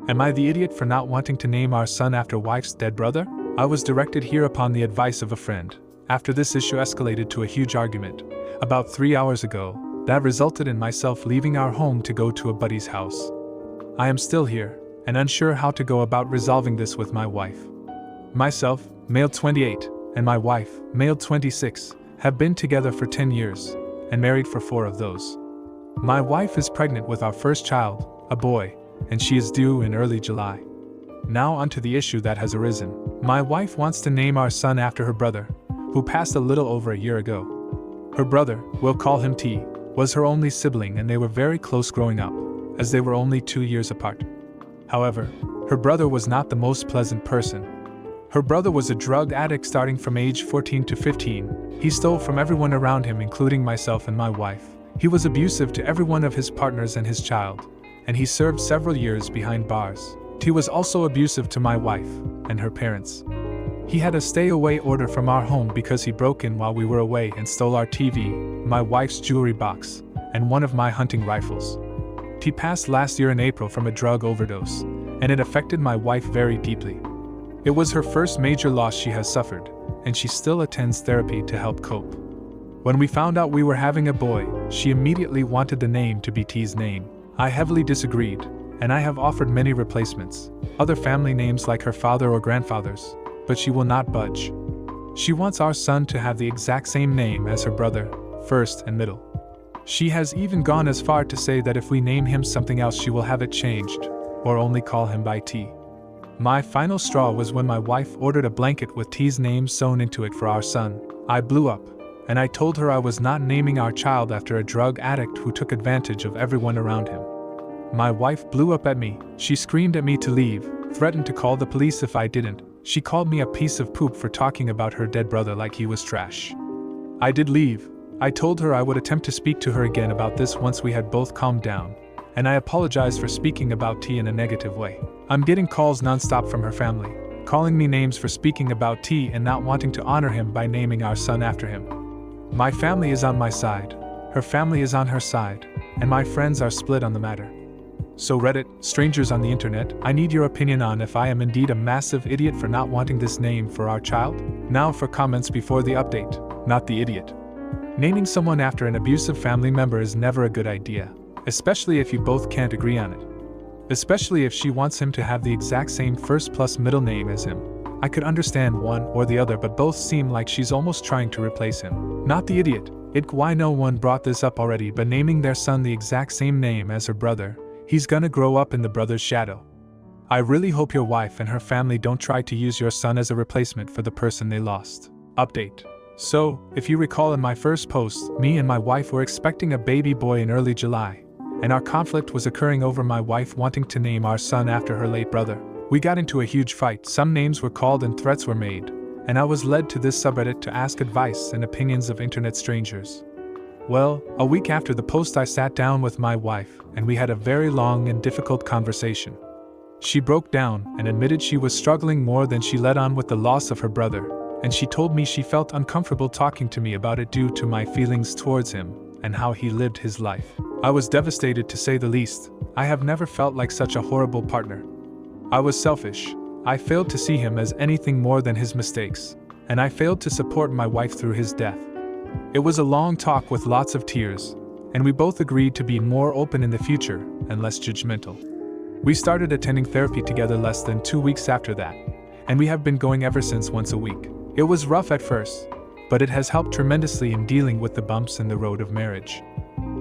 Am I the idiot for not wanting to name our son after wife's dead brother? I was directed here upon the advice of a friend. After this issue escalated to a huge argument, about 3 hours ago, that resulted in myself leaving our home to go to a buddy's house. I am still here, and unsure how to go about resolving this with my wife. Myself, male 28, and my wife, male 26, have been together for 10 years, and married for 4 of those. My wife is pregnant with our first child, a boy, and she is due in early July. Now onto the issue that has arisen. My wife wants to name our son after her brother, who passed a little over a year ago. Her brother, we'll call him T, was her only sibling and they were very close growing up, as they were only 2 years apart. However, her brother was not the most pleasant person. Her brother was a drug addict starting from age 14 to 15. He stole from everyone around him, including myself and my wife. He was abusive to every one of his partners and his child, and he served several years behind bars. He was also abusive to my wife and her parents. He had a stay-away order from our home because he broke in while we were away and stole our TV, my wife's jewelry box, and one of my hunting rifles. He passed last year in April from a drug overdose, and it affected my wife very deeply. It was her first major loss she has suffered, and she still attends therapy to help cope. When we found out we were having a boy, she immediately wanted the name to be T's name. I heavily disagreed, and I have offered many replacements, other family names like her father or grandfather's, but she will not budge. She wants our son to have the exact same name as her brother, first and middle. She has even gone as far to say that if we name him something else she will have it changed, or only call him by T. My final straw was when my wife ordered a blanket with T's name sewn into it for our son. I blew up, and I told her I was not naming our child after a drug addict who took advantage of everyone around him. My wife blew up at me. She screamed at me to leave, threatened to call the police if I didn't. She called me a piece of poop for talking about her dead brother like he was trash. I did leave. I told her I would attempt to speak to her again about this once we had both calmed down, and I apologized for speaking about T in a negative way. I'm getting calls nonstop from her family, calling me names for speaking about T and not wanting to honor him by naming our son after him. My family is on my side, her family is on her side, and my friends are split on the matter. So Reddit, strangers on the internet, I need your opinion on if I am indeed a massive idiot for not wanting this name for our child? Now for comments before the update, not the idiot. Naming someone after an abusive family member is never a good idea, especially if you both can't agree on it. Especially if she wants him to have the exact same first plus middle name as him. I could understand one or the other, but both seem like she's almost trying to replace him. Not the idiot. Why no one brought this up already, but naming their son the exact same name as her brother. He's gonna grow up in the brother's shadow. I really hope your wife and her family don't try to use your son as a replacement for the person they lost. Update. So, if you recall in my first post, me and my wife were expecting a baby boy in early July, and our conflict was occurring over my wife wanting to name our son after her late brother. We got into a huge fight, some names were called and threats were made, and I was led to this subreddit to ask advice and opinions of internet strangers. Well, a week after the post I sat down with my wife, and we had a very long and difficult conversation. She broke down and admitted she was struggling more than she let on with the loss of her brother, and she told me she felt uncomfortable talking to me about it due to my feelings towards him and how he lived his life. I was devastated to say the least. I have never felt like such a horrible partner. I was selfish. I failed to see him as anything more than his mistakes, and I failed to support my wife through his death. It was a long talk with lots of tears, and we both agreed to be more open in the future and less judgmental. We started attending therapy together less than 2 weeks after that, and we have been going ever since once a week. It was rough at first, but it has helped tremendously in dealing with the bumps in the road of marriage.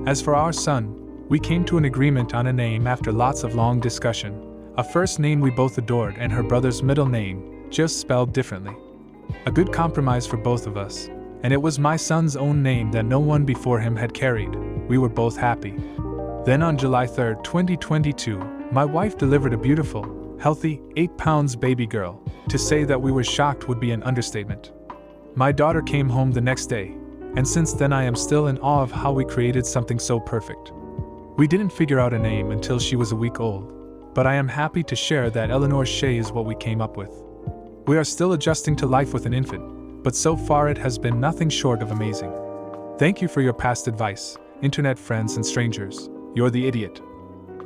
As for our son, we came to an agreement on a name after lots of long discussion, a first name we both adored and her brother's middle name, just spelled differently. A good compromise for both of us. And it was my son's own name that no one before him had carried. We were both happy. Then on July 3rd, 2022, my wife delivered a beautiful, healthy, 8 pounds baby girl. To say that we were shocked would be an understatement. My daughter came home the next day, and since then I am still in awe of how we created something so perfect. We didn't figure out a name until she was a week old, but I am happy to share that Eleanor Shea is what we came up with. We are still adjusting to life with an infant, but so far it has been nothing short of amazing. Thank you for your past advice, internet friends and strangers. You're the idiot.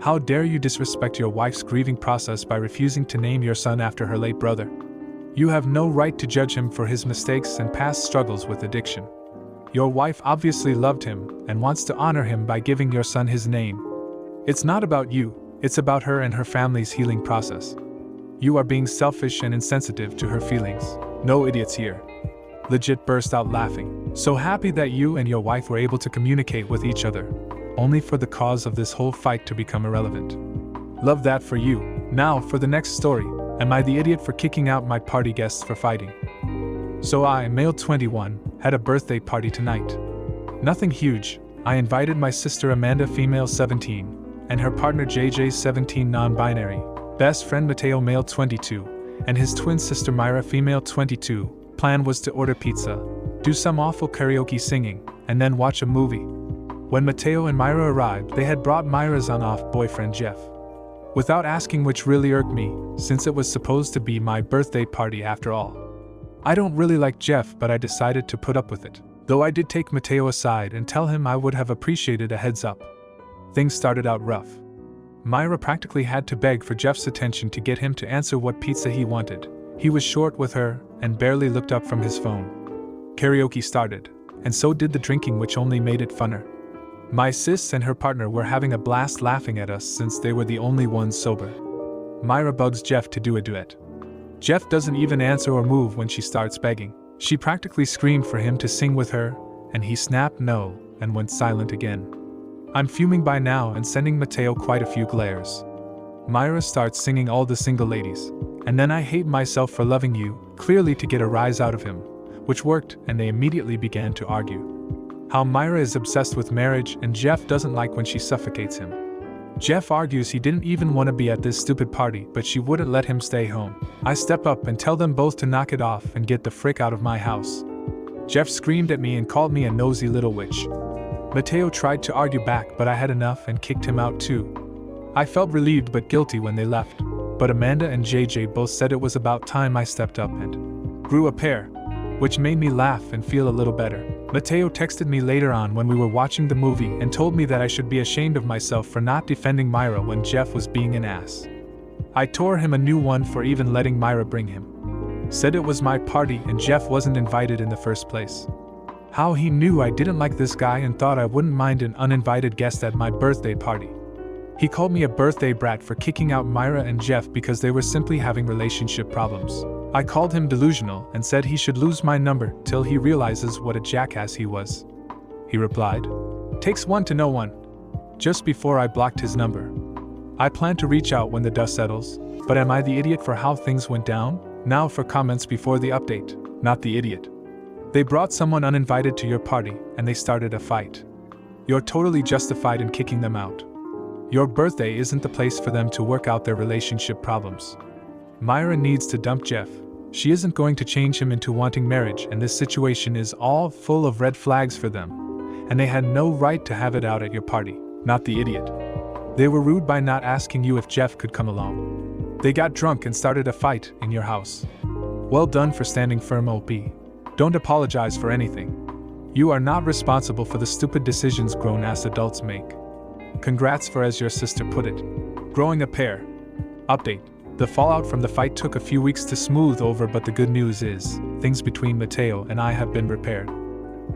How dare you disrespect your wife's grieving process by refusing to name your son after her late brother? You have no right to judge him for his mistakes and past struggles with addiction. Your wife obviously loved him and wants to honor him by giving your son his name. It's not about you, it's about her and her family's healing process. You are being selfish and insensitive to her feelings. No idiots here. Legit burst out laughing, so happy that you and your wife were able to communicate with each other, only for the cause of this whole fight to become irrelevant. Love that for you. Now for the next story. Am I the idiot for kicking out my party guests for fighting? So I, male 21, had a birthday party tonight. Nothing huge. I invited my sister Amanda, female 17, and her partner JJ, 17, non-binary, best friend Mateo, male 22, and his twin sister Myra, female 22. Plan was to order pizza, do some awful karaoke singing, and then watch a movie. When Mateo and Myra arrived, they had brought Myra's on-off boyfriend Jeff. Without asking, which really irked me, since it was supposed to be my birthday party after all. I don't really like Jeff, but I decided to put up with it, though I did take Mateo aside and tell him I would have appreciated a heads up. Things started out rough. Myra practically had to beg for Jeff's attention to get him to answer what pizza he wanted. He was short with her and barely looked up from his phone. Karaoke started, and so did the drinking, which only made it funner. My sis and her partner were having a blast laughing at us since they were the only ones sober. Myra bugs Jeff to do a duet. Jeff doesn't even answer or move when she starts begging. She practically screamed for him to sing with her, and he snapped no and went silent again. I'm fuming by now and sending Mateo quite a few glares. Myra starts singing All the Single Ladies, and then I Hate Myself for Loving You, clearly to get a rise out of him, which worked, and they immediately began to argue. How Myra is obsessed with marriage and Jeff doesn't like when she suffocates him. Jeff argues he didn't even want to be at this stupid party, but she wouldn't let him stay home. I step up and tell them both to knock it off and get the frick out of my house. Jeff screamed at me and called me a nosy little witch. Mateo tried to argue back, but I had enough and kicked him out too. I felt relieved but guilty when they left, but Amanda and JJ both said it was about time I stepped up and grew a pair, which made me laugh and feel a little better. Mateo texted me later on when we were watching the movie and told me that I should be ashamed of myself for not defending Myra when Jeff was being an ass. I tore him a new one for even letting Myra bring him. Said it was my party and Jeff wasn't invited in the first place. How he knew I didn't like this guy and thought I wouldn't mind an uninvited guest at my birthday party. He called me a birthday brat for kicking out Myra and Jeff because they were simply having relationship problems. I called him delusional and said he should lose my number till he realizes what a jackass he was. He replied, "Takes one to know one," just before I blocked his number. I plan to reach out when the dust settles, but am I the idiot for how things went down? Now for comments before the update. Not the idiot. They brought someone uninvited to your party and they started a fight. You're totally justified in kicking them out. Your birthday isn't the place for them to work out their relationship problems. Myra needs to dump Jeff. She isn't going to change him into wanting marriage, and this situation is all full of red flags for them, and they had no right to have it out at your party. Not the idiot. They were rude by not asking you if Jeff could come along. They got drunk and started a fight in your house. Well done for standing firm, OP. Don't apologize for anything. You are not responsible for the stupid decisions grown-ass adults make. Congrats for, as your sister put it, growing a pair. Update. The fallout from the fight took a few weeks to smooth over, but the good news is, things between Mateo and I have been repaired.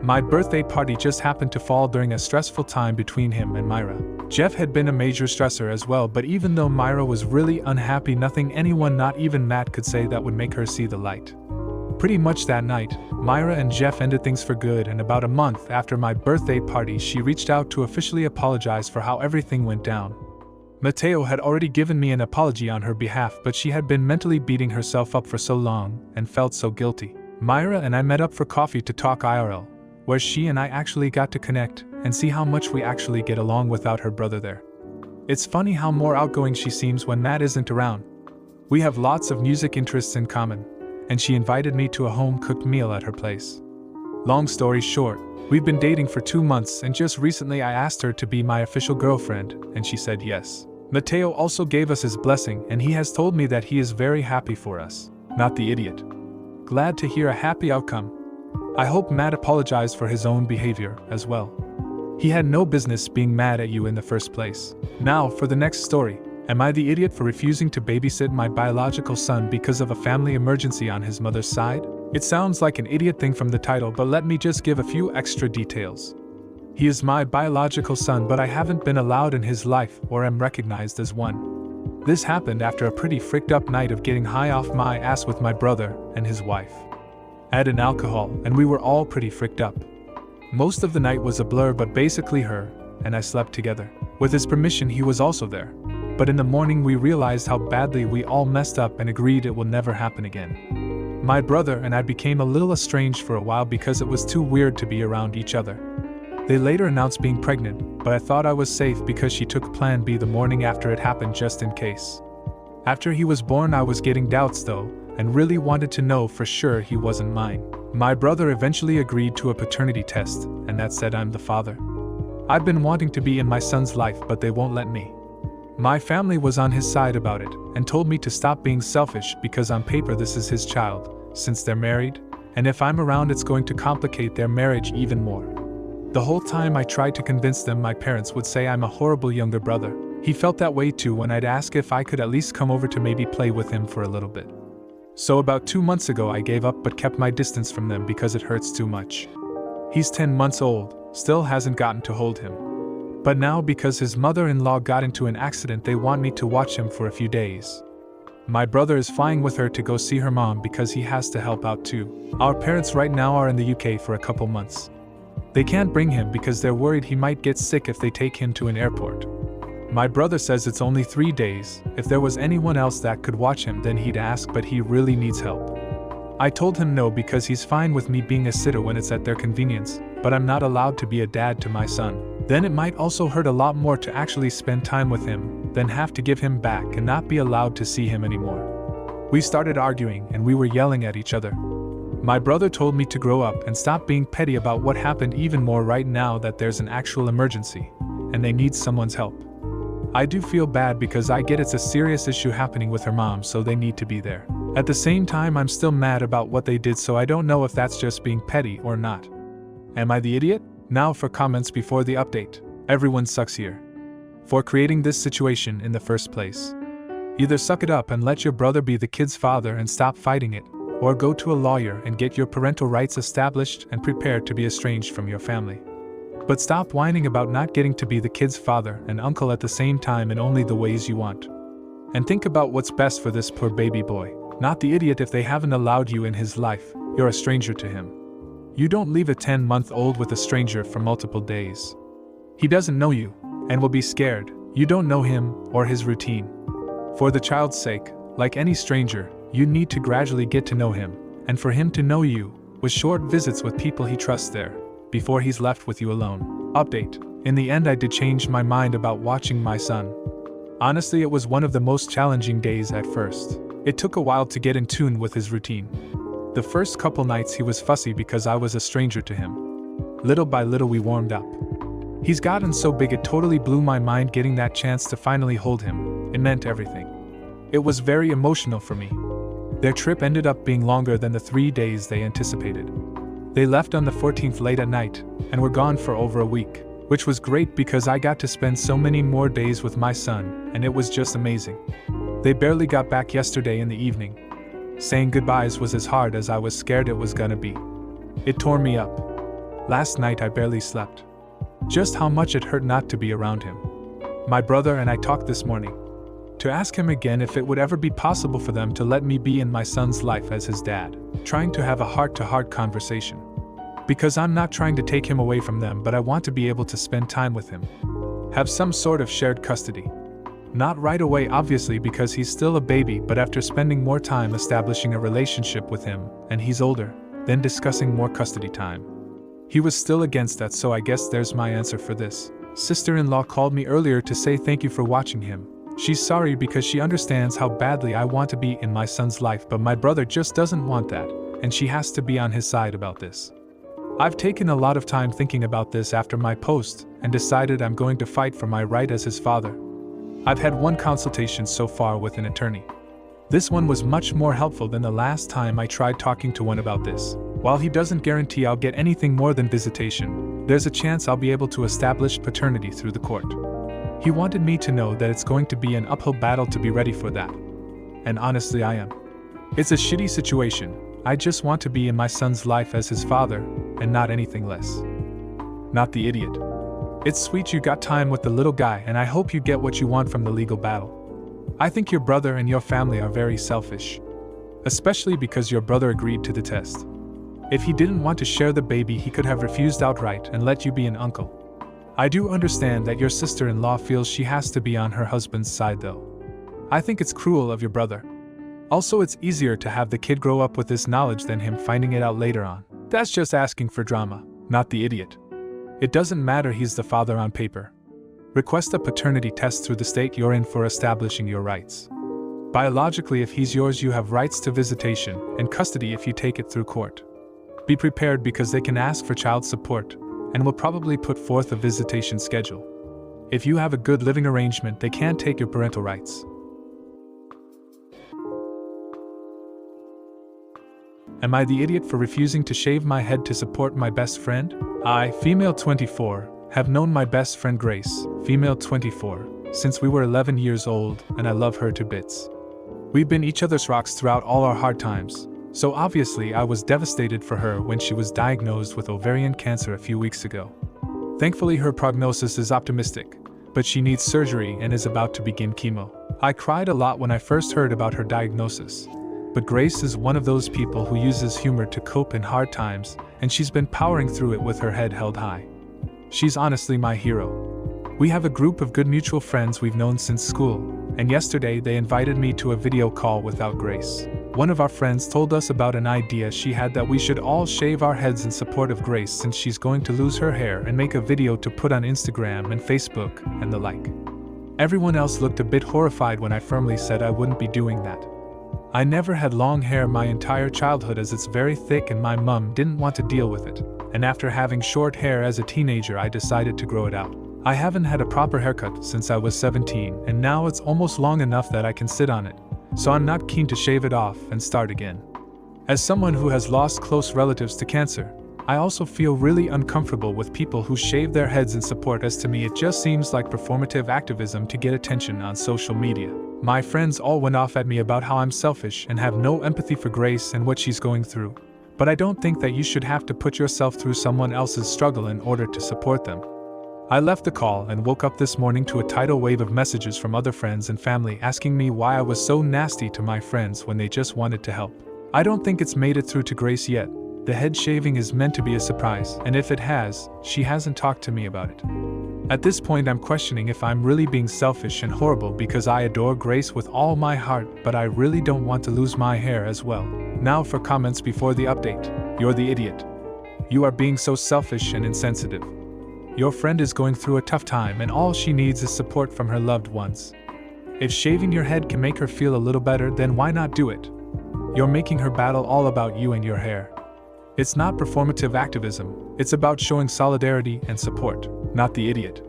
My birthday party just happened to fall during a stressful time between him and Myra. Jeff had been a major stressor as well, but even though Myra was really unhappy, nothing anyone, not even Matt, could say that would make her see the light. Pretty much that night, Myra and Jeff ended things for good, and about a month after my birthday party, she reached out to officially apologize for how everything went down. Mateo had already given me an apology on her behalf, but she had been mentally beating herself up for so long and felt so guilty. Myra and I met up for coffee to talk IRL, where she and I actually got to connect and see how much we actually get along without her brother there. It's funny how more outgoing she seems when Matt isn't around. We have lots of music interests in common, and she invited me to a home-cooked meal at her place. Long story short, we've been dating for 2 months, and just recently I asked her to be my official girlfriend, and she said yes. Mateo also gave us his blessing, and he has told me that he is very happy for us. Not the idiot. Glad to hear a happy outcome. I hope Matt apologized for his own behavior as well. He had no business being mad at you in the first place. Now, for the next story. Am I the idiot for refusing to babysit my biological son because of a family emergency on his mother's side? It sounds like an idiot thing from the title, but let me just give a few extra details. He is my biological son, but I haven't been allowed in his life or am recognized as one. This happened after a pretty fricked up night of getting high off my ass with my brother and his wife. Add in alcohol, and we were all pretty fricked up. Most of the night was a blur, but basically her and I slept together. With his permission, he was also there. But in the morning we realized how badly we all messed up and agreed it will never happen again. My brother and I became a little estranged for a while because it was too weird to be around each other. They later announced being pregnant, but I thought I was safe because she took Plan B the morning after it happened just in case. After he was born, I was getting doubts though, and really wanted to know for sure he wasn't mine. My brother eventually agreed to a paternity test, and that said I'm the father. I've been wanting to be in my son's life, but they won't let me. My family was on his side about it, and told me to stop being selfish because on paper this is his child, since they're married, and if I'm around it's going to complicate their marriage even more. The whole time I tried to convince them my parents would say I'm a horrible younger brother. He felt that way too when I'd ask if I could at least come over to maybe play with him for a little bit. So about 2 months ago I gave up but kept my distance from them because it hurts too much. He's 10 months old, still hasn't gotten to hold him. But now because his mother-in-law got into an accident they want me to watch him for a few days. My brother is flying with her to go see her mom because he has to help out too. Our parents right now are in the UK for a couple months. They can't bring him because they're worried he might get sick if they take him to an airport. My brother says it's only 3 days. If there was anyone else that could watch him then he'd ask, but he really needs help. I told him no because he's fine with me being a sitter when it's at their convenience, but I'm not allowed to be a dad to my son. Then it might also hurt a lot more to actually spend time with him than have to give him back and not be allowed to see him anymore. We started arguing and we were yelling at each other. My brother told me to grow up and stop being petty about what happened, even more right now that there's an actual emergency and they need someone's help. I do feel bad because I get it's a serious issue happening with her mom, so they need to be there. At the same time, I'm still mad about what they did, so I don't know if that's just being petty or not. Am I the idiot? Now for comments before the update. Everyone sucks here for creating this situation in the first place. Either suck it up and let your brother be the kid's father and stop fighting it, or go to a lawyer and get your parental rights established and prepare to be estranged from your family. But stop whining about not getting to be the kid's father and uncle at the same time in only the ways you want. And think about what's best for this poor baby boy, not the idiot if they haven't allowed you in his life. You're a stranger to him. You don't leave a 10-month-old with a stranger for multiple days. He doesn't know you, and will be scared. You don't know him or his routine. For the child's sake, like any stranger, you need to gradually get to know him, and for him to know you, with short visits with people he trusts there, before he's left with you alone. Update. In the end I did change my mind about watching my son. Honestly, it was one of the most challenging days at first. It took a while to get in tune with his routine. The first couple nights he was fussy because I was a stranger to him. Little by little we warmed up. He's gotten so big it totally blew my mind getting that chance to finally hold him. It meant everything. It was very emotional for me. Their trip ended up being longer than the 3 days they anticipated. They left on the 14th late at night, and were gone for over a week, which was great because I got to spend so many more days with my son, and it was just amazing. They barely got back yesterday in the evening. Saying goodbyes was as hard as I was scared it was gonna be. It tore me up. Last night I barely slept. Just how much it hurt not to be around him. My brother and I talked this morning to ask him again if it would ever be possible for them to let me be in my son's life as his dad, trying to have a heart-to-heart conversation. Because I'm not trying to take him away from them, but I want to be able to spend time with him. Have some sort of shared custody. Not right away obviously because he's still a baby, but after spending more time establishing a relationship with him, and he's older, then discussing more custody time. He was still against that, so I guess there's my answer for this. Sister-in-law called me earlier to say thank you for watching him. She's sorry because she understands how badly I want to be in my son's life, but my brother just doesn't want that, and she has to be on his side about this. I've taken a lot of time thinking about this after my post, and decided I'm going to fight for my right as his father. I've had one consultation so far with an attorney. This one was much more helpful than the last time I tried talking to one about this. While he doesn't guarantee I'll get anything more than visitation, there's a chance I'll be able to establish paternity through the court. He wanted me to know that it's going to be an uphill battle to be ready for that. And honestly, I am. It's a shitty situation. I just want to be in my son's life as his father, and not anything less. Not the idiot. It's sweet you got time with the little guy, and I hope you get what you want from the legal battle. I think your brother and your family are very selfish. Especially because your brother agreed to the test. If he didn't want to share the baby, he could have refused outright and let you be an uncle. I do understand that your sister-in-law feels she has to be on her husband's side though. I think it's cruel of your brother. Also, it's easier to have the kid grow up with this knowledge than him finding it out later on. That's just asking for drama, not the idiot. It doesn't matter he's the father on paper. Request a paternity test through the state you're in for establishing your rights. Biologically, if he's yours, you have rights to visitation and custody if you take it through court. Be prepared because they can ask for child support and will probably put forth a visitation schedule. If you have a good living arrangement, they can't take your parental rights. Am I the idiot for refusing to shave my head to support my best friend? I, female 24, have known my best friend Grace, female 24, since we were 11 years old, and I love her to bits. We've been each other's rocks throughout all our hard times, so obviously I was devastated for her when she was diagnosed with ovarian cancer a few weeks ago. Thankfully her prognosis is optimistic, but she needs surgery and is about to begin chemo. I cried a lot when I first heard about her diagnosis. But Grace is one of those people who uses humor to cope in hard times, and she's been powering through it with her head held high. She's honestly my hero. We have a group of good mutual friends we've known since school, and yesterday they invited me to a video call without Grace. One of our friends told us about an idea she had that we should all shave our heads in support of Grace since she's going to lose her hair, and make a video to put on Instagram and Facebook and the like. Everyone else looked a bit horrified when I firmly said I wouldn't be doing that. I never had long hair my entire childhood as it's very thick and my mum didn't want to deal with it, and after having short hair as a teenager I decided to grow it out. I haven't had a proper haircut since I was 17 and now it's almost long enough that I can sit on it, so I'm not keen to shave it off and start again. As someone who has lost close relatives to cancer, I also feel really uncomfortable with people who shave their heads in support, as to me it just seems like performative activism to get attention on social media. My friends all went off at me about how I'm selfish and have no empathy for Grace and what she's going through, but I don't think that you should have to put yourself through someone else's struggle in order to support them. I left the call and woke up this morning to a tidal wave of messages from other friends and family asking me why I was so nasty to my friends when they just wanted to help. I don't think it's made it through to Grace yet. The head shaving is meant to be a surprise, and if it has, she hasn't talked to me about it. At this point I'm questioning if I'm really being selfish and horrible because I adore Grace with all my heart, but I really don't want to lose my hair as well. Now for comments before the update. You're the idiot. You are being so selfish and insensitive. Your friend is going through a tough time and all she needs is support from her loved ones. If shaving your head can make her feel a little better, then why not do it? You're making her battle all about you and your hair. It's not performative activism, it's about showing solidarity and support, not the idiot.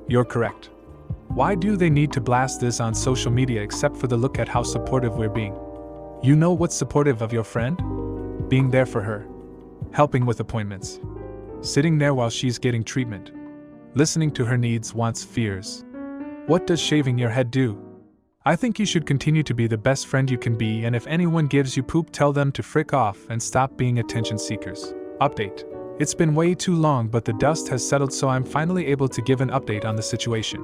You're correct. Why do they need to blast this on social media except for the look at how supportive we're being? You know what's supportive of your friend? Being there for her. Helping with appointments. Sitting there while she's getting treatment. Listening to her needs, wants, fears. What does shaving your head do? I think you should continue to be the best friend you can be, and if anyone gives you poop, tell them to frick off and stop being attention seekers. Update. It's been way too long, but the dust has settled, so I'm finally able to give an update on the situation.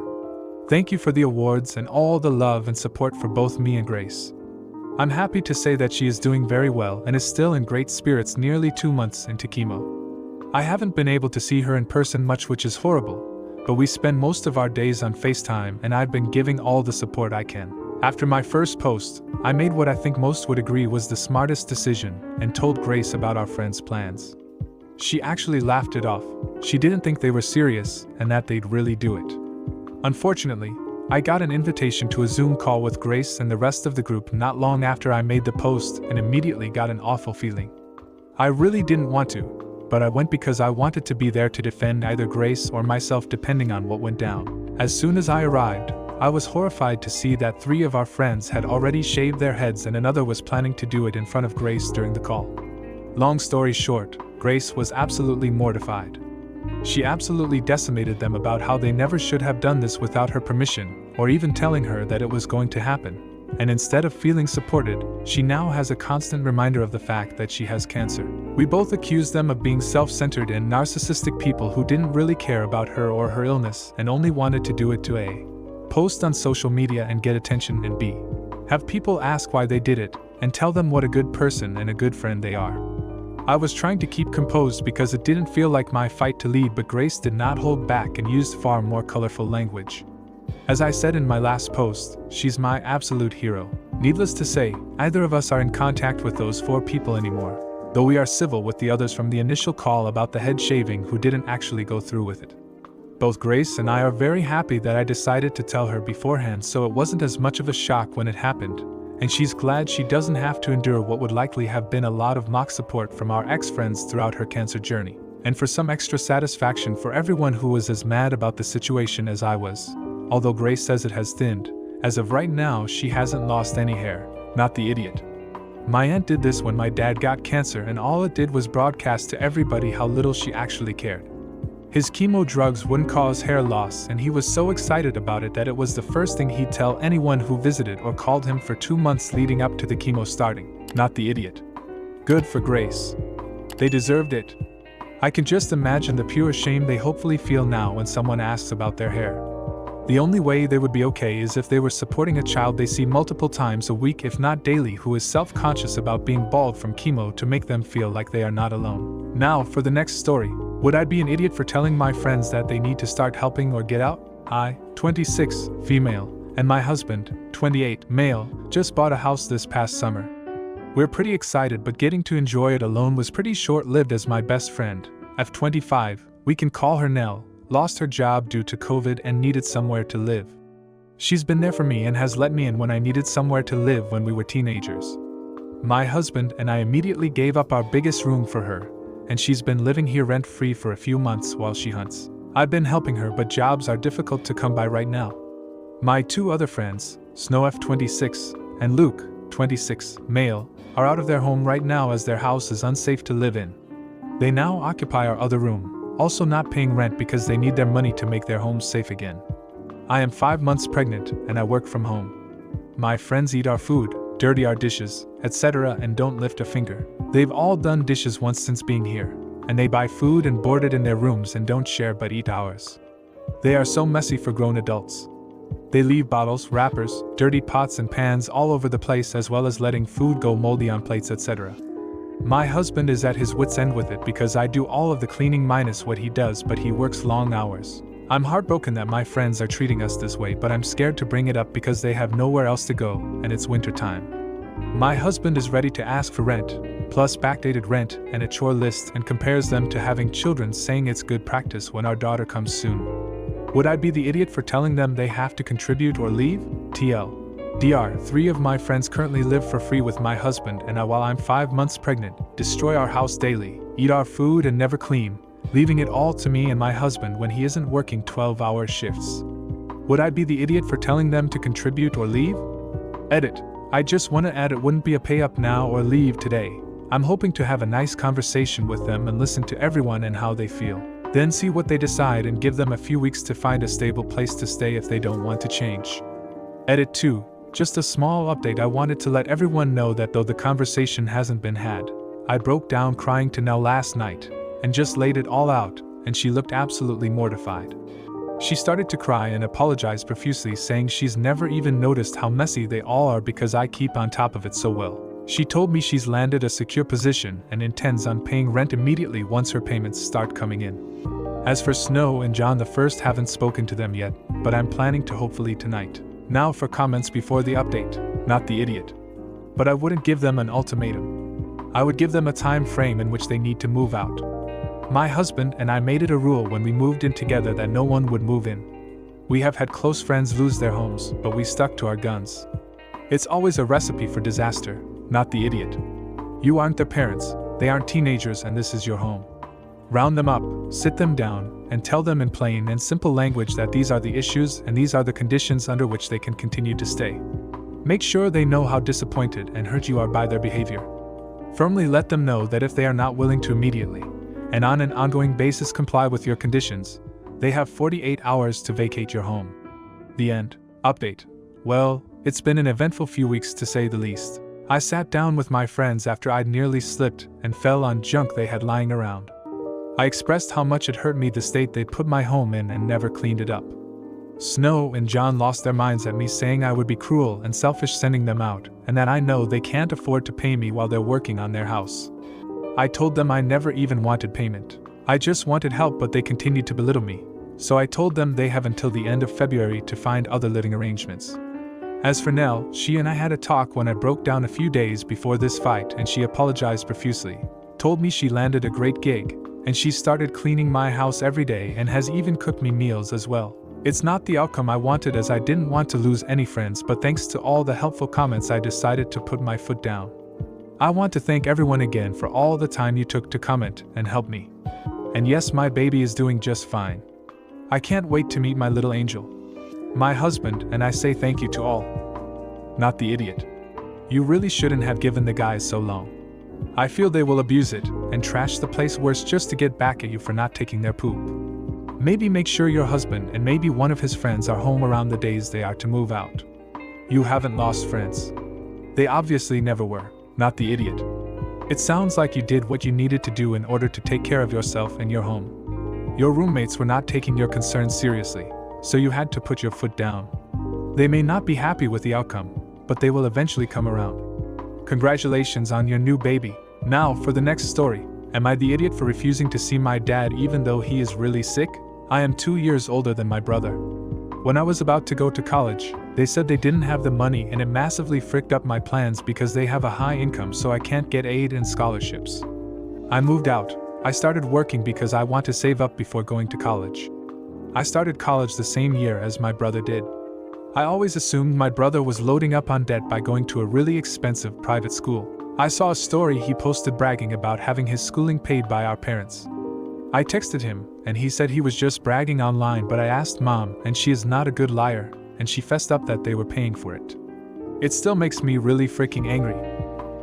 Thank you for the awards and all the love and support for both me and Grace. I'm happy to say that she is doing very well and is still in great spirits nearly 2 months into chemo. I haven't been able to see her in person much, which is horrible, but we spend most of our days on FaceTime and I've been giving all the support I can. After my first post, I made what I think most would agree was the smartest decision and told Grace about our friends' plans. She actually laughed it off. She didn't think they were serious and that they'd really do it. Unfortunately, I got an invitation to a Zoom call with Grace and the rest of the group not long after I made the post and immediately got an awful feeling. I really didn't want to, but I went because I wanted to be there to defend either Grace or myself depending on what went down. As soon as I arrived, I was horrified to see that 3 of our friends had already shaved their heads and another was planning to do it in front of Grace during the call. Long story short, Grace was absolutely mortified. She absolutely decimated them about how they never should have done this without her permission, or even telling her that it was going to happen. And instead of feeling supported, she now has a constant reminder of the fact that she has cancer. We both accused them of being self-centered and narcissistic people who didn't really care about her or her illness and only wanted to do it to A. Post on social media and get attention, and B. Have people ask why they did it, and tell them what a good person and a good friend they are. I was trying to keep composed because it didn't feel like my fight to lead, but Grace did not hold back and used far more colorful language. As I said in my last post, she's my absolute hero. Needless to say, neither of us are in contact with those 4 people anymore, though we are civil with the others from the initial call about the head shaving who didn't actually go through with it. Both Grace and I are very happy that I decided to tell her beforehand, so it wasn't as much of a shock when it happened, and she's glad she doesn't have to endure what would likely have been a lot of mock support from our ex-friends throughout her cancer journey, and for some extra satisfaction for everyone who was as mad about the situation as I was. Although Grace says it has thinned, as of right now she hasn't lost any hair. Not the idiot. My aunt did this when my dad got cancer, and all it did was broadcast to everybody how little she actually cared. His chemo drugs wouldn't cause hair loss, and he was so excited about it that it was the first thing he'd tell anyone who visited or called him for 2 months leading up to the chemo starting. Not the idiot. Good for Grace. They deserved it. I can just imagine the pure shame they hopefully feel now when someone asks about their hair. The only way they would be okay is if they were supporting a child they see multiple times a week, if not daily, who is self-conscious about being bald from chemo, to make them feel like they are not alone. Now for the next story. Would I be an idiot for telling my friends that they need to start helping or get out? I, 26, female, and my husband, 28, male, just bought a house this past summer. We're pretty excited, but getting to enjoy it alone was pretty short-lived, as my best friend, at 25, we can call her Nell, lost her job due to COVID and needed somewhere to live. She's been there for me and has let me in when I needed somewhere to live when we were teenagers. My husband and I immediately gave up our biggest room for her, and she's been living here rent-free for a few months while she hunts. I've been helping her, but jobs are difficult to come by right now. My 2 other friends, Snow F 26 and Luke, 26, male, are out of their home right now as their house is unsafe to live in. They now occupy our other room, also not paying rent because they need their money to make their homes safe again. I am 5 months pregnant and I work from home. My friends eat our food, dirty our dishes, etc., and don't lift a finger. They've all done dishes once since being here, and they buy food and board it in their rooms and don't share but eat ours. They are so messy for grown adults. They leave bottles, wrappers, dirty pots and pans all over the place, as well as letting food go moldy on plates, etc. My husband is at his wit's end with it because I do all of the cleaning minus what he does, but he works long hours. I'm heartbroken that my friends are treating us this way, but I'm scared to bring it up because they have nowhere else to go, and it's winter time. My husband is ready to ask for rent, plus backdated rent and a chore list, and compares them to having children, saying it's good practice when our daughter comes soon. Would I be the idiot for telling them they have to contribute or leave? TL. Dr. 3 of my friends currently live for free with my husband and I, while I'm 5 months pregnant, destroy our house daily, eat our food and never clean, leaving it all to me and my husband when he isn't working 12-hour shifts. Would I be the idiot for telling them to contribute or leave? Edit. I just want to add, it wouldn't be a pay up now or leave today. I'm hoping to have a nice conversation with them and listen to everyone and how they feel. Then see what they decide and give them a few weeks to find a stable place to stay if they don't want to change. Edit 2. Just a small update. I wanted to let everyone know that though the conversation hasn't been had, I broke down crying to Nell last night and just laid it all out, and she looked absolutely mortified. She started to cry and apologized profusely, saying she's never even noticed how messy they all are because I keep on top of it so well. She told me she's landed a secure position and intends on paying rent immediately once her payments start coming in. As for Snow and John, the first, haven't spoken to them yet, but I'm planning to hopefully tonight. Now for comments before the update. Not the idiot. But I wouldn't give them an ultimatum. I would give them a time frame in which they need to move out. My husband and I made it a rule when we moved in together that no one would move in. We have had close friends lose their homes, but we stuck to our guns. It's always a recipe for disaster. Not the idiot. You aren't their parents, they aren't teenagers, and this is your home. Round them up, sit them down, and tell them in plain and simple language that these are the issues and these are the conditions under which they can continue to stay. Make sure they know how disappointed and hurt you are by their behavior. Firmly let them know that if they are not willing to immediately, and on an ongoing basis comply with your conditions, they have 48 hours to vacate your home. The end. Update. Well, it's been an eventful few weeks to say the least. I sat down with my friends after I'd nearly slipped and fell on junk they had lying around. I expressed how much it hurt me the state they'd put my home in and never cleaned it up. Snow and John lost their minds at me saying I would be cruel and selfish sending them out, and that I know they can't afford to pay me while they're working on their house. I told them I never even wanted payment. I just wanted help, but they continued to belittle me, so I told them they have until the end of February to find other living arrangements. As for Nell, she and I had a talk when I broke down a few days before this fight, and she apologized profusely, told me she landed a great gig, and she started cleaning my house every day and has even cooked me meals as well. It's not the outcome I wanted, as I didn't want to lose any friends, but thanks to all the helpful comments I decided to put my foot down. I want to thank everyone again for all the time you took to comment and help me. And yes, my baby is doing just fine. I can't wait to meet my little angel. My husband, and I say thank you to all. Not the idiot. You really shouldn't have given the guys so long. I feel they will abuse it and trash the place worse just to get back at you for not taking their poop. Maybe make sure your husband and maybe one of his friends are home around the days they are to move out. You haven't lost friends. They obviously never were. Not the idiot. It sounds like you did what you needed to do in order to take care of yourself and your home. Your roommates were not taking your concerns seriously, so you had to put your foot down. They may not be happy with the outcome, but they will eventually come around. Congratulations on your new baby. Now for the next story. Am I the idiot for refusing to see my dad even though he is really sick? I am 2 years older than my brother. When I was about to go to college, they said they didn't have the money, and it massively fricked up my plans because they have a high income, so I can't get aid and scholarships. I moved out. I started working because I want to save up before going to college. I started college the same year as my brother did. I always assumed my brother was loading up on debt by going to a really expensive private school. I saw a story he posted bragging about having his schooling paid by our parents. I texted him, and he said he was just bragging online, but I asked Mom, and she is not a good liar, and she fessed up that they were paying for it. It still makes me really freaking angry.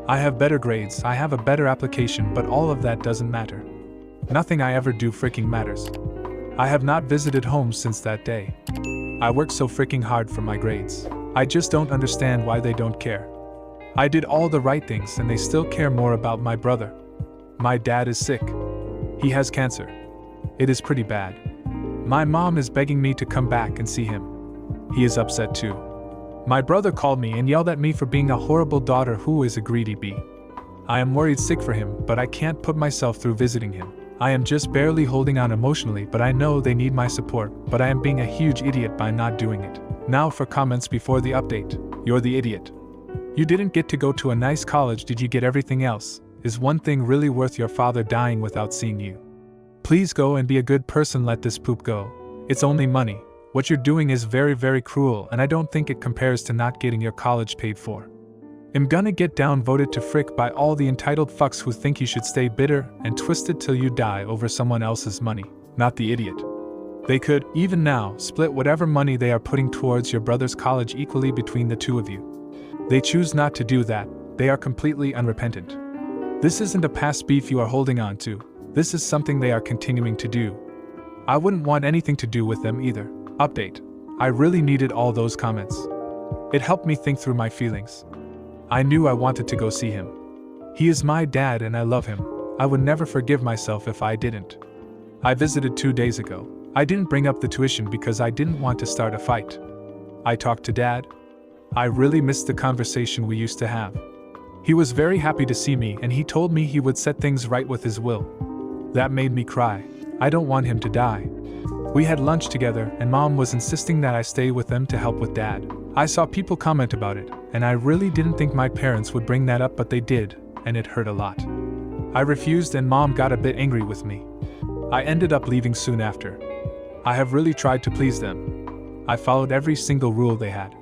I have better grades, I have a better application, but all of that doesn't matter. Nothing I ever do freaking matters. I have not visited home since that day. I worked so freaking hard for my grades. I just don't understand why they don't care. I did all the right things and they still care more about my brother. My dad is sick. He has cancer. It is pretty bad. My mom is begging me to come back and see him. He is upset too. My brother called me and yelled at me for being a horrible daughter who is a greedy bee. I am worried sick for him, but I can't put myself through visiting him. I am just barely holding on emotionally, but I know they need my support, but I am being a huge idiot by not doing it. Now for comments before the update. You're the idiot. You didn't get to go to a nice college, did you get everything else? Is one thing really worth your father dying without seeing you? Please go and be a good person, let this poop go. It's only money. What you're doing is very, very cruel, and I don't think it compares to not getting your college paid for. I'm gonna get downvoted to frick by all the entitled fucks who think you should stay bitter and twisted till you die over someone else's money. Not the idiot. They could, even now, split whatever money they are putting towards your brother's college equally between the two of you. They choose not to do that. They are completely unrepentant. This isn't a past beef you are holding on to. This is something they are continuing to do. I wouldn't want anything to do with them either. Update. I really needed all those comments. It helped me think through my feelings. I knew I wanted to go see him. He is my dad and I love him. I would never forgive myself if I didn't. I visited 2 days ago. I didn't bring up the tuition because I didn't want to start a fight. I talked to Dad. I really missed the conversation we used to have. He was very happy to see me and he told me he would set things right with his will. That made me cry. I don't want him to die. We had lunch together and Mom was insisting that I stay with them to help with Dad. I saw people comment about it, and I really didn't think my parents would bring that up, but they did, and it hurt a lot. I refused and Mom got a bit angry with me. I ended up leaving soon after. I have really tried to please them. I followed every single rule they had.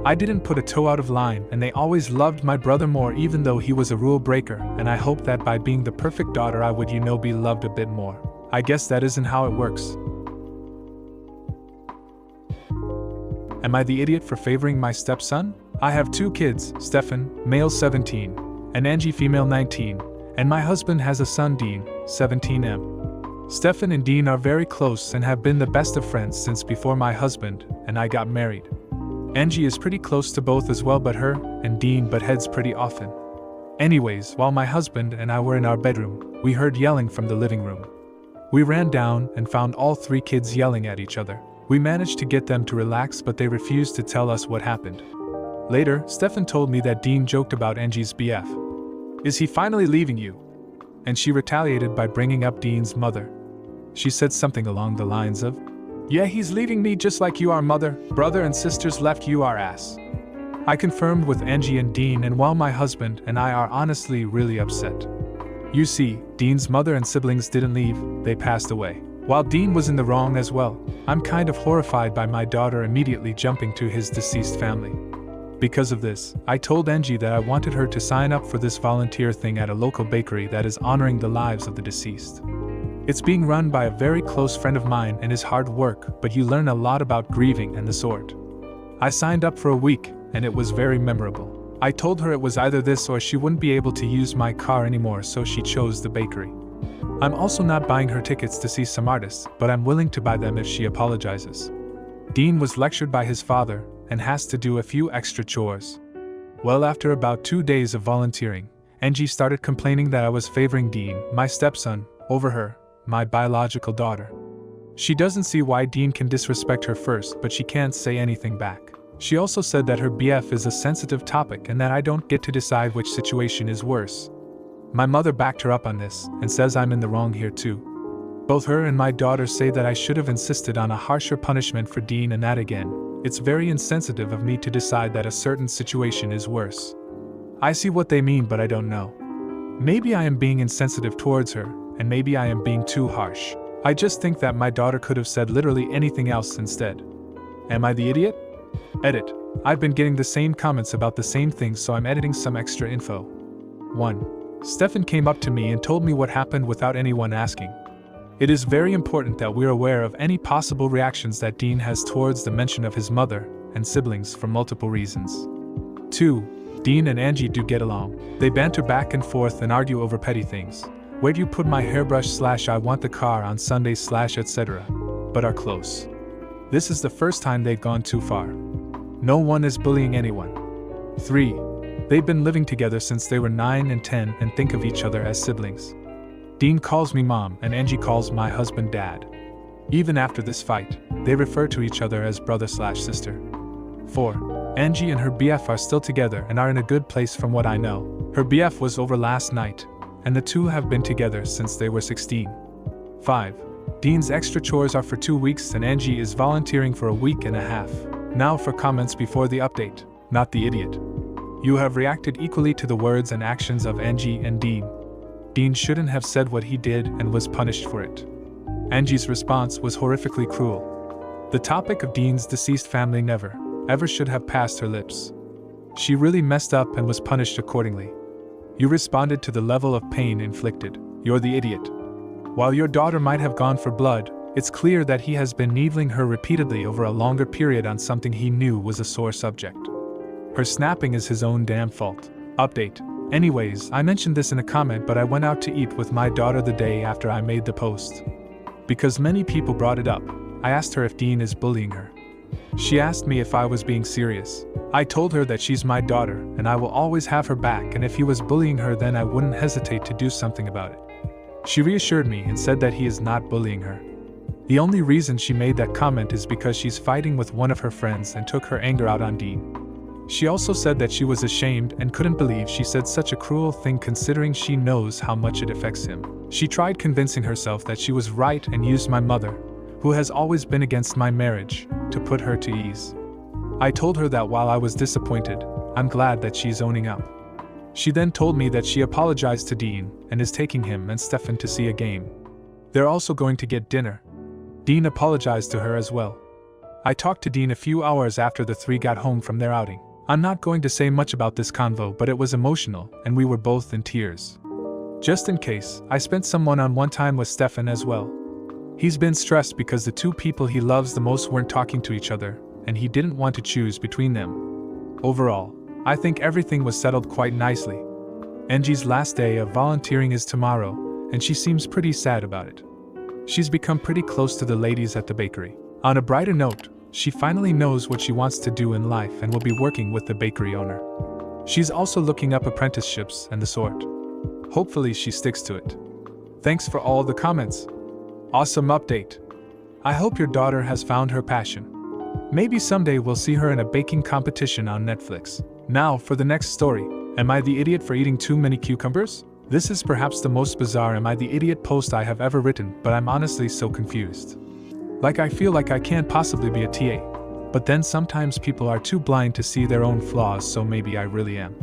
I didn't put a toe out of line, and they always loved my brother more even though he was a rule breaker, and I hoped that by being the perfect daughter I would, be loved a bit more. I guess that isn't how it works. Am I the idiot for favoring my stepson? I have 2 kids, Stefan, male 17, and Angie, female 19, And my husband has a son, Dean, 17M. Stefan and Dean are very close and have been the best of friends since before my husband and I got married. Angie is pretty close to both as well, but her and Dean butt heads pretty often. Anyways, while my husband and I were in our bedroom, we heard yelling from the living room. We ran down and found all 3 kids yelling at each other. We managed to get them to relax, but they refused to tell us what happened. Later, Stefan told me that Dean joked about Angie's BF. "Is he finally leaving you?" And she retaliated by bringing up Dean's mother. She said something along the lines of, "Yeah, he's leaving me just like you are, mother, brother and sisters left you our ass." I confirmed with Angie and Dean, and while my husband and I are honestly really upset. You see, Dean's mother and siblings didn't leave, they passed away. While Dean was in the wrong as well, I'm kind of horrified by my daughter immediately jumping to his deceased family. Because of this, I told Angie that I wanted her to sign up for this volunteer thing at a local bakery that is honoring the lives of the deceased. It's being run by a very close friend of mine and is hard work, but you learn a lot about grieving and the sort. I signed up for a week, and it was very memorable. I told her it was either this or she wouldn't be able to use my car anymore, so she chose the bakery. I'm also not buying her tickets to see some artists, but I'm willing to buy them if she apologizes. Dean was lectured by his father and has to do a few extra chores. Well, after about 2 days of volunteering, Angie started complaining that I was favoring Dean, my stepson, over her, my biological daughter. She doesn't see why Dean can disrespect her first, but she can't say anything back. She also said that her BF is a sensitive topic and that I don't get to decide which situation is worse. My mother backed her up on this and says I'm in the wrong here too. Both her and my daughter say that I should have insisted on a harsher punishment for Dean, and that again, it's very insensitive of me to decide that a certain situation is worse. I see what they mean, but I don't know. Maybe I am being insensitive towards her, and maybe I am being too harsh. I just think that my daughter could have said literally anything else instead. Am I the idiot? Edit. I've been getting the same comments about the same things, so I'm editing some extra info. 1. Stefan came up to me and told me what happened without anyone asking. It is very important that we're aware of any possible reactions that Dean has towards the mention of his mother and siblings for multiple reasons. 2. Dean and Angie do get along. They banter back and forth and argue over petty things. Where do you put my hairbrush / I want the car on Sunday / etc. But are close. This is the first time they've gone too far. No one is bullying anyone. 3. They've been living together since they were 9 and 10 and think of each other as siblings. Dean calls me mom and Angie calls my husband dad. Even after this fight, they refer to each other as brother / sister. 4. Angie and her BF are still together and are in a good place from what I know. Her BF was over last night, and the two have been together since they were 16. 5. Dean's extra chores are for 2 weeks and Angie is volunteering for a week and a half. Now for comments before the update. Not the idiot. You have reacted equally to the words and actions of Angie and Dean. Dean shouldn't have said what he did and was punished for it. Angie's response was horrifically cruel. The topic of Dean's deceased family never, ever should have passed her lips. She really messed up and was punished accordingly. You responded to the level of pain inflicted. You're the idiot. While your daughter might have gone for blood, it's clear that he has been needling her repeatedly over a longer period on something he knew was a sore subject. Her snapping is his own damn fault. Update. Anyways, I mentioned this in a comment, but I went out to eat with my daughter the day after I made the post. Because many people brought it up, I asked her if Dean is bullying her. She asked me if I was being serious. I told her that she's my daughter and I will always have her back, and if he was bullying her then I wouldn't hesitate to do something about it. She reassured me and said that he is not bullying her. The only reason she made that comment is because she's fighting with one of her friends and took her anger out on Dean. She also said that she was ashamed and couldn't believe she said such a cruel thing considering she knows how much it affects him. She tried convincing herself that she was right and used my mother, who has always been against my marriage, to put her to ease. I told her that while I was disappointed, I'm glad that she's owning up. She then told me that she apologized to Dean and is taking him and Stefan to see a game. They're also going to get dinner. Dean apologized to her as well. I talked to Dean a few hours after the three got home from their outing. I'm not going to say much about this convo, but it was emotional and we were both in tears. Just in case, I spent some one-on-one time with Stefan as well. He's been stressed because the two people he loves the most weren't talking to each other, and he didn't want to choose between them. Overall, I think everything was settled quite nicely. Angie's last day of volunteering is tomorrow, and she seems pretty sad about it. She's become pretty close to the ladies at the bakery. On a brighter note, she finally knows what she wants to do in life and will be working with the bakery owner. She's also looking up apprenticeships and the sort. Hopefully she sticks to it. Thanks for all the comments. Awesome update. I hope your daughter has found her passion. Maybe someday we'll see her in a baking competition on Netflix. Now for the next story. Am I the idiot for eating too many cucumbers? This is perhaps the most bizarre Am I the Idiot post I have ever written, but I'm honestly so confused. I feel like I can't possibly be a TA. But then sometimes people are too blind to see their own flaws, so maybe I really am.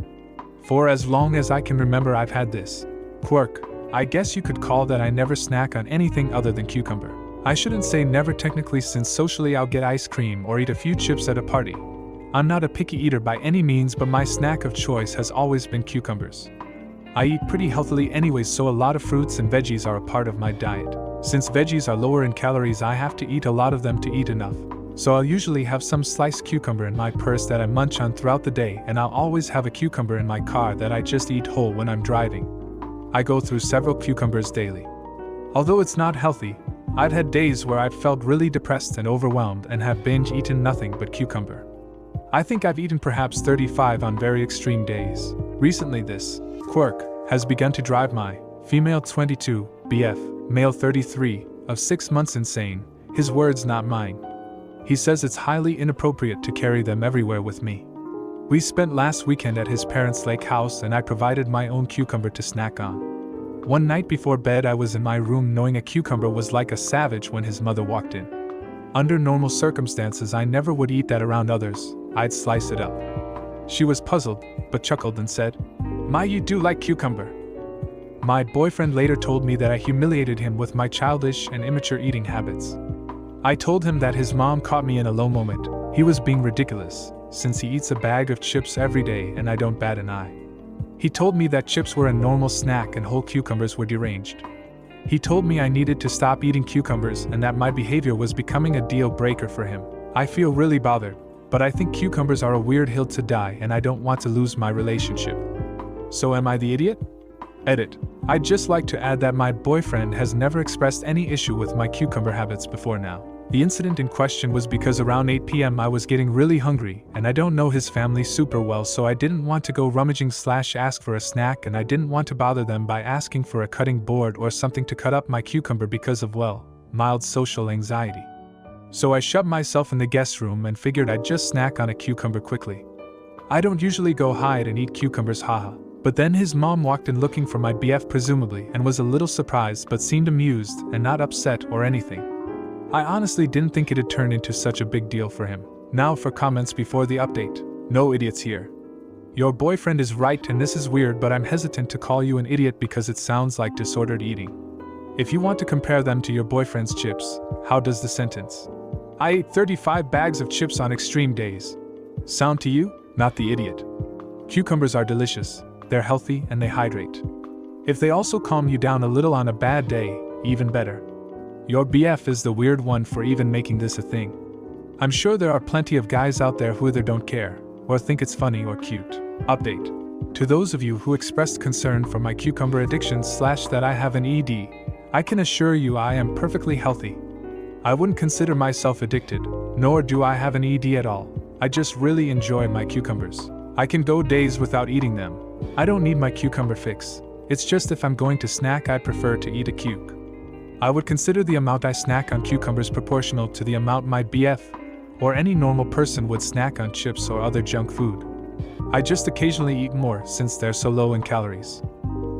For as long as I can remember, I've had this quirk. I guess you could call that I never snack on anything other than cucumber. I shouldn't say never technically, since socially I'll get ice cream or eat a few chips at a party. I'm not a picky eater by any means, but my snack of choice has always been cucumbers. I eat pretty healthily anyways, so a lot of fruits and veggies are a part of my diet. Since veggies are lower in calories, I have to eat a lot of them to eat enough. So I'll usually have some sliced cucumber in my purse that I munch on throughout the day, and I'll always have a cucumber in my car that I just eat whole when I'm driving. I go through several cucumbers daily. Although it's not healthy, I've had days where I've felt really depressed and overwhelmed and have binge-eaten nothing but cucumber. I think I've eaten perhaps 35 on very extreme days. Recently this quirk has begun to drive my female 22, BF, male 33, of 6 months insane. His words, not mine. He says it's highly inappropriate to carry them everywhere with me. We spent last weekend at his parents' lake house and I provided my own cucumber to snack on. One night before bed I was in my room knowing a cucumber was like a savage when his mother walked in. Under normal circumstances I never would eat that around others, I'd slice it up. She was puzzled, but chuckled and said, "My, you do like cucumber." My boyfriend later told me that I humiliated him with my childish and immature eating habits. I told him that his mom caught me in a low moment. He was being ridiculous, since he eats a bag of chips every day and I don't bat an eye. He told me that chips were a normal snack and whole cucumbers were deranged. He told me I needed to stop eating cucumbers and that my behavior was becoming a deal breaker for him. I feel really bothered, but I think cucumbers are a weird hill to die and I don't want to lose my relationship. So am I the idiot? Edit. I'd just like to add that my boyfriend has never expressed any issue with my cucumber habits before now. The incident in question was because around 8 p.m. I was getting really hungry and I don't know his family super well, so I didn't want to go rummaging / ask for a snack, and I didn't want to bother them by asking for a cutting board or something to cut up my cucumber because of, mild social anxiety. So I shoved myself in the guest room and figured I'd just snack on a cucumber quickly. I don't usually go hide and eat cucumbers, haha. But then his mom walked in looking for my BF presumably and was a little surprised but seemed amused and not upset or anything. I honestly didn't think it'd turn into such a big deal for him. Now for comments before the update. No idiots here. Your boyfriend is right and this is weird, but I'm hesitant to call you an idiot because it sounds like disordered eating. If you want to compare them to your boyfriend's chips, how does the sentence, "I ate 35 bags of chips on extreme days," sound to you? Not the idiot. Cucumbers are delicious, they're healthy and they hydrate. If they also calm you down a little on a bad day, even better. Your BF is the weird one for even making this a thing. I'm sure there are plenty of guys out there who either don't care, or think it's funny or cute. Update. To those of you who expressed concern for my cucumber addiction / that I have an ED, I can assure you I am perfectly healthy. I wouldn't consider myself addicted, nor do I have an ED at all. I just really enjoy my cucumbers. I can go days without eating them. I don't need my cucumber fix. It's just if I'm going to snack, I'd prefer to eat a cuke. I would consider the amount I snack on cucumbers proportional to the amount my BF or any normal person would snack on chips or other junk food. I just occasionally eat more since they're so low in calories.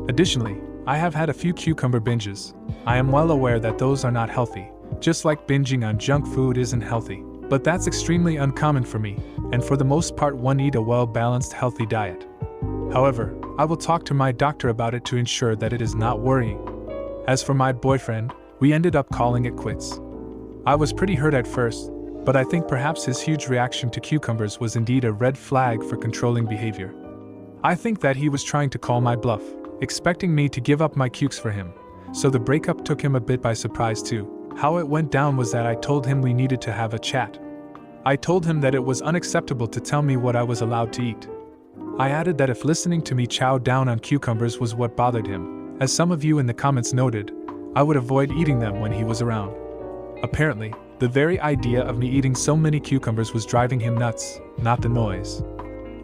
Additionally, I have had a few cucumber binges. I am well aware that those are not healthy, just like binging on junk food isn't healthy. But that's extremely uncommon for me, and for the most part one eat a well-balanced healthy diet. However, I will talk to my doctor about it to ensure that it is not worrying. As for my boyfriend, we ended up calling it quits. I was pretty hurt at first, but I think perhaps his huge reaction to cucumbers was indeed a red flag for controlling behavior. I think that he was trying to call my bluff, expecting me to give up my cukes for him, so the breakup took him a bit by surprise too. How it went down was that I told him we needed to have a chat. I told him that it was unacceptable to tell me what I was allowed to eat. I added that if listening to me chow down on cucumbers was what bothered him, as some of you in the comments noted, I would avoid eating them when he was around. Apparently, the very idea of me eating so many cucumbers was driving him nuts, not the noise.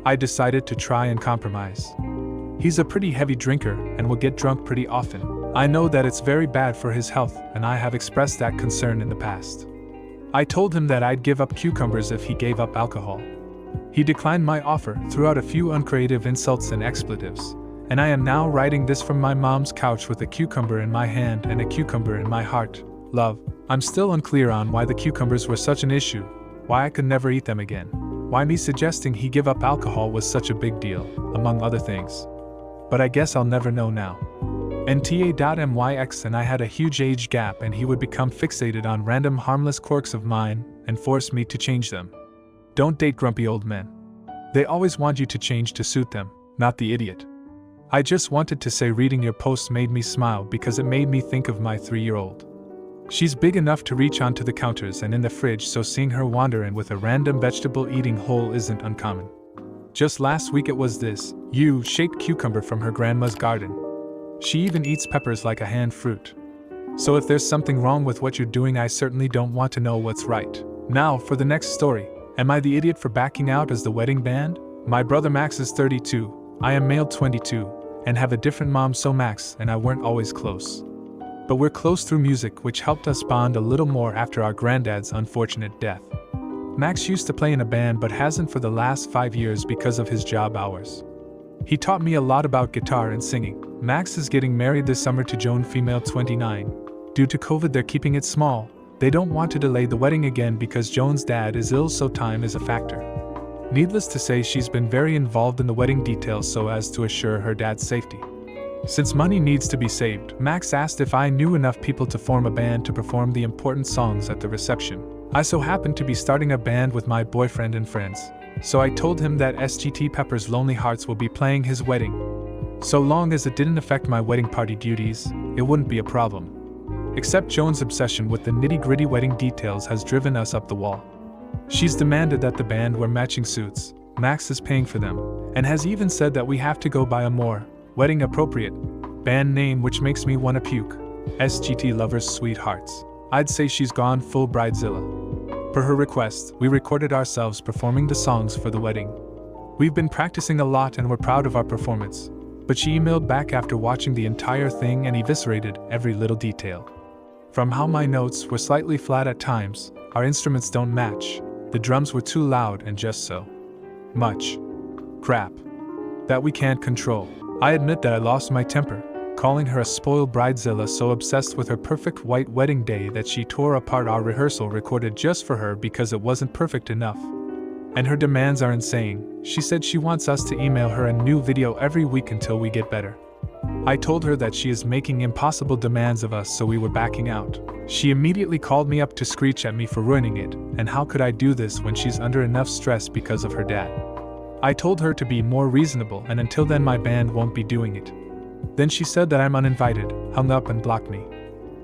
I decided to try and compromise. He's a pretty heavy drinker and will get drunk pretty often. I know that it's very bad for his health, and I have expressed that concern in the past. I told him that I'd give up cucumbers if he gave up alcohol. He declined my offer, threw out a few uncreative insults and expletives, and I am now writing this from my mom's couch with a cucumber in my hand and a cucumber in my heart. Love, I'm still unclear on why the cucumbers were such an issue, why I could never eat them again, why me suggesting he give up alcohol was such a big deal, among other things. But I guess I'll never know now. NTA.MYX and I had a huge age gap, and he would become fixated on random harmless quirks of mine and force me to change them. Don't date grumpy old men. They always want you to change to suit them, not the idiot. I just wanted to say reading your post made me smile because it made me think of my 3-year-old. She's big enough to reach onto the counters and in the fridge, so seeing her wander in with a random vegetable eating hole isn't uncommon. Just last week it was this U-shaped cucumber from her grandma's garden. She even eats peppers like a hand fruit. So if there's something wrong with what you're doing, I certainly don't want to know what's right. Now for the next story. Am I the idiot for backing out as the wedding band? My brother Max is 32, I am male 22, and have a different mom, so Max and I weren't always close. But we're close through music, which helped us bond a little more after our granddad's unfortunate death. Max used to play in a band but hasn't for the last 5 years because of his job hours. He taught me a lot about guitar and singing. Max is getting married this summer to Joan, female 29. Due to COVID, they're keeping it small. They don't want to delay the wedding again because Joan's dad is ill, so time is a factor. Needless to say, she's been very involved in the wedding details so as to assure her dad's safety. Since money needs to be saved, Max asked if I knew enough people to form a band to perform the important songs at the reception. I so happened to be starting a band with my boyfriend and friends, so I told him that SGT Pepper's Lonely Hearts will be playing his wedding. So long as it didn't affect my wedding party duties, it wouldn't be a problem. Except Joan's obsession with the nitty-gritty wedding details has driven us up the wall. She's demanded that the band wear matching suits, Max is paying for them, and has even said that we have to go by a more wedding-appropriate band name, which makes me wanna puke. SGT Lovers Sweethearts. I'd say she's gone full bridezilla. Per her request, we recorded ourselves performing the songs for the wedding. We've been practicing a lot and we're proud of our performance, but she emailed back after watching the entire thing and eviscerated every little detail. From how my notes were slightly flat at times, our instruments don't match, the drums were too loud, and just so much crap that we can't control. I admit that I lost my temper, calling her a spoiled bridezilla, so obsessed with her perfect white wedding day that she tore apart our rehearsal recorded just for her because it wasn't perfect enough. And her demands are insane. She said she wants us to email her a new video every week until we get better. I told her that she is making impossible demands of us, so we were backing out. She immediately called me up to screech at me for ruining it, and how could I do this when she's under enough stress because of her dad? I told her to be more reasonable, and until then my band won't be doing it. Then she said that I'm uninvited, hung up and blocked me.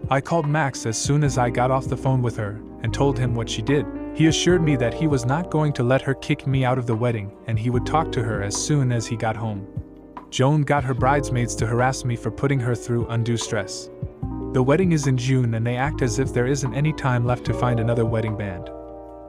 I called Max as soon as I got off the phone with her, and told him what she did. He assured me that he was not going to let her kick me out of the wedding, and he would talk to her as soon as he got home. Joan got her bridesmaids to harass me for putting her through undue stress. The wedding is in June and they act as if there isn't any time left to find another wedding band.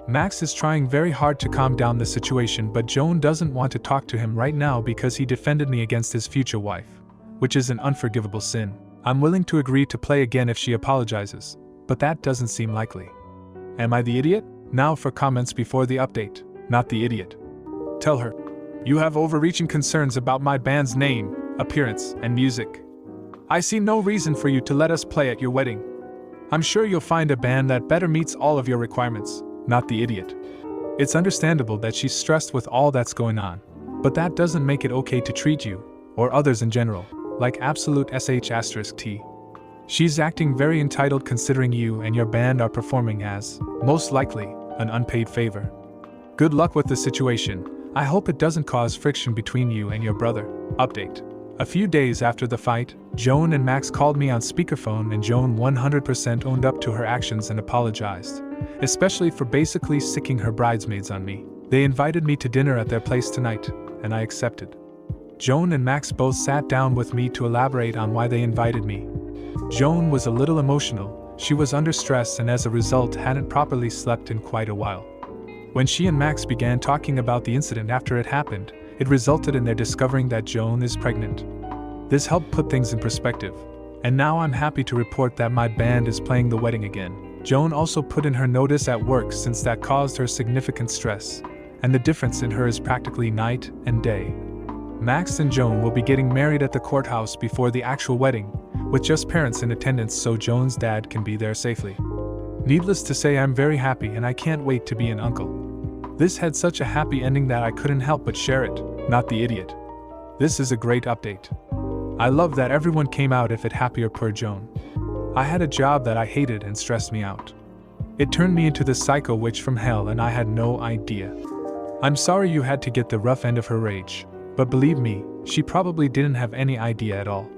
Max is trying very hard to calm down the situation, but Joan doesn't want to talk to him right now because he defended me against his future wife, which is an unforgivable sin. I'm willing to agree to play again if she apologizes, but that doesn't seem likely. Am I the idiot? Now for comments before the update. Not the idiot. Tell her, you have overreaching concerns about my band's name, appearance, and music. I see no reason for you to let us play at your wedding. I'm sure you'll find a band that better meets all of your requirements. Not the idiot. It's understandable that she's stressed with all that's going on, but that doesn't make it okay to treat you, or others in general, like absolute sh*t. She's acting very entitled considering you and your band are performing as, most likely, an unpaid favor. Good luck with the situation. I hope it doesn't cause friction between you and your brother. Update. A few days after the fight, Joan and Max called me on speakerphone and Joan 100% owned up to her actions and apologized, especially for basically sicking her bridesmaids on me. They invited me to dinner at their place tonight, and I accepted. Joan and Max both sat down with me to elaborate on why they invited me. Joan was a little emotional, she was under stress and as a result hadn't properly slept in quite a while. When she and Max began talking about the incident after it happened, it resulted in their discovering that Joan is pregnant. This helped put things in perspective, and now I'm happy to report that my band is playing the wedding again. Joan also put in her notice at work since that caused her significant stress, and the difference in her is practically night and day. Max and Joan will be getting married at the courthouse before the actual wedding, with just parents in attendance so Joan's dad can be there safely. Needless to say, I'm very happy and I can't wait to be an uncle. This had such a happy ending that I couldn't help but share it, not the idiot. This is a great update. I love that everyone came out if it happier per Joan. I had a job that I hated and stressed me out. It turned me into the psycho witch from hell and I had no idea. I'm sorry you had to get the rough end of her rage, but believe me, she probably didn't have any idea at all.